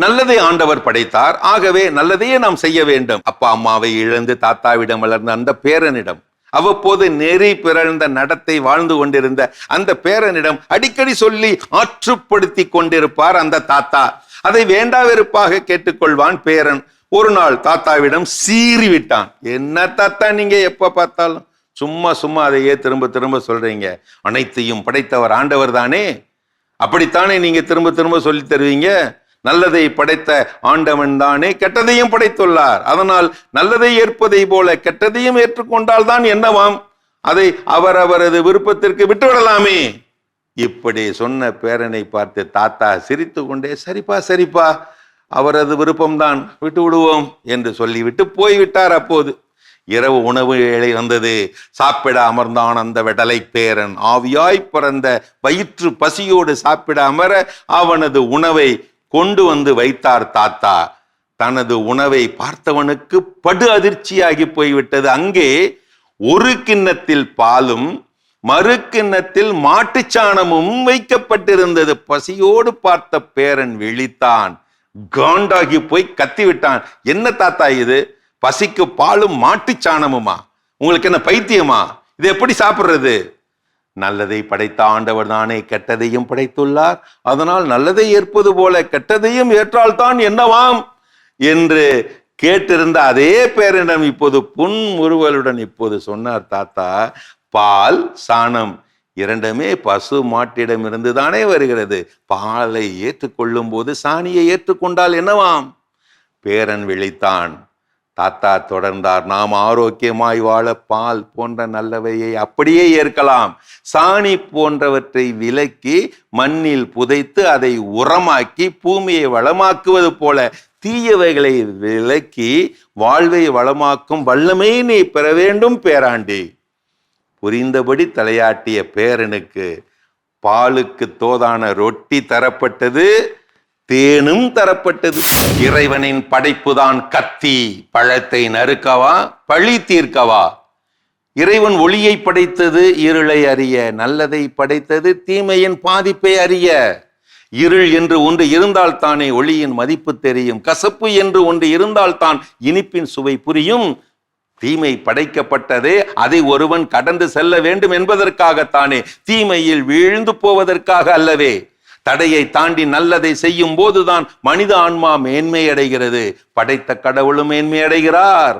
நல்லதை ஆண்டவர் படைத்தார். ஆகவே நல்லதையே நாம் செய்ய வேண்டும். அப்பா அம்மாவை இழந்து தாத்தாவிடம் வளர்ந்த அந்த பேரனிடம், அவ்வப்போது நெறி பிறழ்ந்த நடத்தை வாழ்ந்து கொண்டிருந்த அந்த பேரனிடம் அடிக்கடி சொல்லி ஆற்றுப்படுத்தி கொண்டிருப்பார் அந்த தாத்தா. அதை வேண்டாவெறுப்பாக கேட்டுக்கொள்வான் பேரன். ஒரு நாள் தாத்தாவிடம் சீறி விட்டான். என்ன தாத்தா, நீங்க எப்ப பார்த்தாலும் சும்மா அதையே திரும்ப திரும்ப சொல்றீங்க. அனைத்தையும் படைத்தவர் ஆண்டவர் தானே, அப்படித்தானே நீங்க திரும்ப சொல்லி தருவீங்க. நல்லதை படைத்த ஆண்டவன் தானே கெட்டதையும் படைத்துள்ளார். அதனால் நல்லதை ஏற்பதை போல கெட்டதையும் ஏற்றுக்கொண்டால் தான் என்னவாம், அதை அவரவரது விருப்பத்திற்கு விட்டுவிடலாமே. இப்படி சொன்ன பேரனை பார்த்து தாத்தா சிரித்து கொண்டே, சரிப்பா அவரது விருப்பம்தான், விட்டு விடுவோம் என்று சொல்லிவிட்டு போய்விட்டார். அப்போது இரவு உணவு வேளை வந்தது. சாப்பிட அமர்ந்தான் அந்த வெடலை பேரன். ஆவியாய் பிறந்த வயிற்று பசியோடு சாப்பிட அமர அவனது உணவை கொண்டு வந்து வைத்தார் தாத்தா. தனது உணவை பார்த்தவனுக்கு படு அதிர்ச்சியாகி போய்விட்டது. அங்கே ஒரு கிண்ணத்தில் பாலும் மறு கிண்ணத்தில் மாட்டுச்சாணமும் வைக்கப்பட்டிருந்தது. பசியோடு பார்த்த பேரன் விழித்தான். காண்டாகி போய் கத்திவிட்டான். என்ன தாத்தா இது, பசிக்கு பாலும் மாட்டுச்சாணமுமா? உங்களுக்கு என்ன பைத்தியமா? இது எப்படி சாப்பிடுறது? நல்லதை படைத்த ஆண்டவர் தானே கெட்டதையும் படைத்துள்ளார். அதனால் நல்லதை ஏற்பது போல கெட்டதையும் ஏற்றால்தான் என்னவாம் என்று கேட்டிருந்த அதே பேரிடம் இப்போது புன்முறுவலுடன் இப்போது சொன்னார் தாத்தா, பால் சாணம் இரண்டுமே பசு மாட்டிடம் இருந்து தானே வருகிறது. பாலை ஏற்றுக்கொள்ளும் போது சாணியை ஏற்றுக்கொண்டால் என்னவாம்? பேரன் விழித்தான். தாத்தா தொடர்ந்தார், நாம் ஆரோக்கியமாய் வாழ பால் போன்ற நல்லவையை அப்படியே ஏற்கலாம். சாணி போன்றவற்றை விலக்கி மண்ணில் புதைத்து அதை உரமாக்கி பூமியை வளமாக்குவது போல தீயவைகளை விலக்கி வாழ்வை வளமாக்கும் வல்லமை நீ பெற வேண்டும் பேராண்டி. புரிந்தபடி தலையாட்டிய பேரனுக்கு பாலுக்கு தோதான ரொட்டி தரப்பட்டது, தேனும் தரப்பட்டது. இறைவனின் படைப்புதான் கத்தி. பழத்தை நறுக்கவா பழி தீர்க்கவா? இறைவன் ஒளியை படைத்தது இருளை அறிய, நல்லதை படைத்தது தீமையின் பாதிப்பை அறிய. இருள் என்று ஒன்று இருந்தால் தானே ஒளியின் மதிப்பு தெரியும். கசப்பு என்று ஒன்று இருந்தால் தான் இனிப்பின் சுவை புரியும். தீமை படைக்கப்பட்டதே அதை ஒருவன் கடந்து செல்ல வேண்டும் என்பதற்காகத்தானே, தீமையில் வீழ்ந்து போவதற்காக அல்லவே. தடையை தாண்டி நல்லதை செய்யும் போதுதான் மனித ஆன்மா மேன்மை அடைகிறது. படைத்த கடவுளும் மேன்மை அடைகிறார்.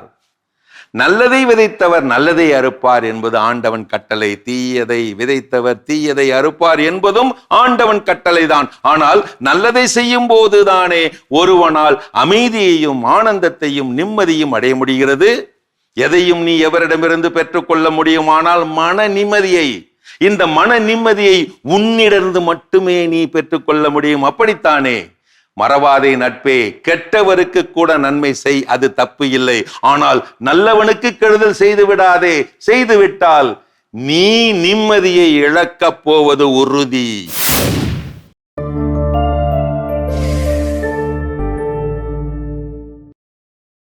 நல்லதை விதைத்தவர் நல்லதை அறுப்பார் என்பது ஆண்டவன் கட்டளை. தீயதை விதைத்தவர் தீயதை அறுப்பார் என்பதும் ஆண்டவன் கட்டளைதான். ஆனால் நல்லதை செய்யும் போதுதானே ஒருவனால் அமைதியையும் ஆனந்தத்தையும் நிம்மதியும் அடைய முடிகிறது. எதையும் நீ எவரிடமிருந்து பெற்றுக்கொள்ள முடியுமானால் மன நிம்மதியை, இந்த மன நிம்மதியை உன்னிடந்து மட்டுமே நீ பெற்றுக்கொள்ள முடியும். அப்படித்தானே? மறவாதே நட்பே, கெட்டவருக்கு கூட நன்மை செய், அது தப்பு இல்லை. ஆனால் நல்லவனுக்கு கெடுதல் செய்து விடாதே. செய்துவிட்டால் நீ நிம்மதியை இழக்கப் போவது உறுதி.